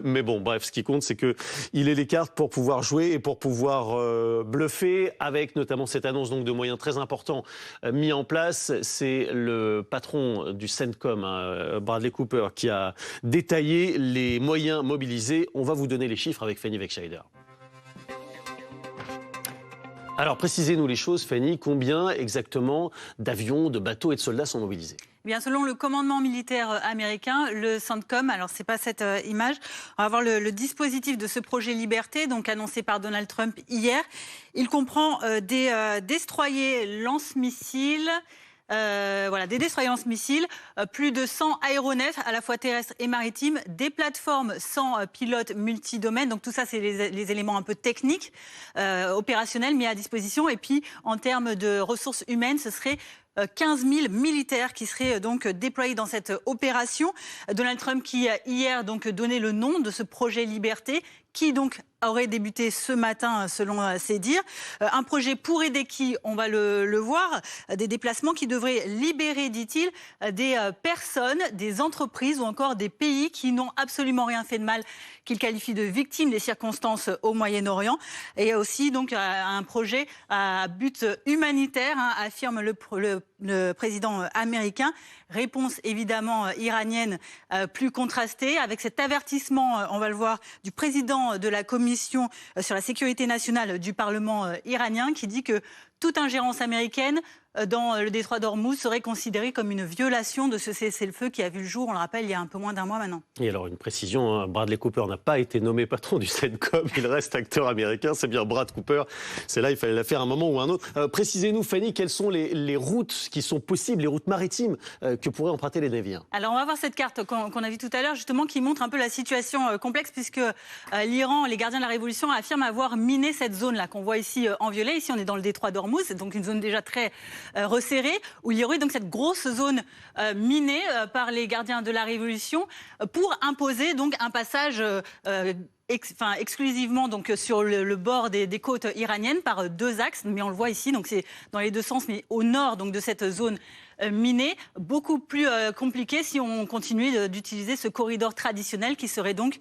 Mais bon, bref, ce qui compte, c'est qu'il ait les cartes pour pouvoir jouer et pour pouvoir bluffer, avec notamment cette annonce donc de moyens très importants mis en place. C'est le patron du CENTCOM, Bradley Cooper, qui a détaillé les moyens mobilisés. On va vous donner les chiffres avec Fanny Wegscheider. Alors, précisez-nous les choses, Fanny. Combien exactement d'avions, de bateaux et de soldats sont mobilisés ? Eh bien, selon le commandement militaire américain, le CENTCOM, alors c'est pas cette image, on va voir le dispositif de ce projet Liberté, donc annoncé par Donald Trump hier. Il comprend des destroyers lance-missiles. Des destroyers lance-missiles, plus de 100 aéronefs à la fois terrestres et maritimes, des plateformes sans pilote multidomaines. Donc tout ça, c'est les éléments un peu techniques, opérationnels mis à disposition. Et puis, en termes de ressources humaines, ce serait 15 000 militaires qui seraient donc déployés dans cette opération. Donald Trump qui a hier donc donné le nom de ce projet Liberté, qui donc aurait débuté ce matin selon ses dires. Un projet pour aider qui, on va le voir, des déplacements qui devraient libérer, dit-il, des personnes, des entreprises ou encore des pays qui n'ont absolument rien fait de mal, qu'il qualifie de victimes des circonstances au Moyen-Orient. Et aussi donc un projet à but humanitaire, affirme le président américain. Réponse évidemment iranienne plus contrastée, avec cet avertissement, on va le voir, du président de la commission sur la sécurité nationale du Parlement iranien, qui dit que toute ingérence américaine dans le détroit d'Ormuz serait considérée comme une violation de ce cessez-le-feu qui a vu le jour, on le rappelle, il y a un peu moins d'un mois maintenant. Et alors, une précision, Bradley Cooper n'a pas été nommé patron du CENTCOM, il reste acteur américain, c'est bien Brad Cooper. C'est là, il fallait la faire à un moment ou à un autre. Précisez-nous, Fanny, quelles sont les routes qui sont possibles, les routes maritimes que pourraient emprunter les navires? Alors, on va voir cette carte qu'on a vue tout à l'heure, justement, qui montre un peu la situation complexe, puisque l'Iran, les gardiens de la Révolution, affirment avoir miné cette zone-là qu'on voit ici en violet. Ici, on est dans le détroit d'Ormuz, c'est donc une zone déjà très resserrée, où il y aurait donc cette grosse zone minée par les gardiens de la Révolution pour imposer donc un passage exclusivement donc sur le bord des côtes iraniennes par deux axes, mais on le voit ici, donc c'est dans les deux sens, mais au nord donc de cette zone minée, beaucoup plus compliqué si on continuait d'utiliser ce corridor traditionnel qui serait donc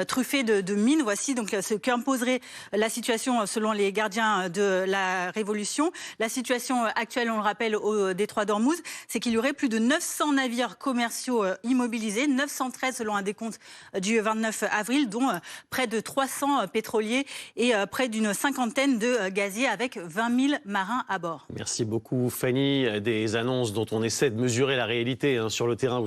truffé de mines. Voici donc ce qu'imposerait la situation selon les gardiens de la Révolution. La situation actuelle, on le rappelle, au détroit d'Ormuz, c'est qu'il y aurait plus de 900 navires commerciaux immobilisés, 913 selon un décompte du 29 avril, dont près de 300 pétroliers et près d'une cinquantaine de gaziers avec 20 000 marins à bord. Merci beaucoup, Fanny. Des annonces dont on essaie de mesurer la réalité sur le terrain.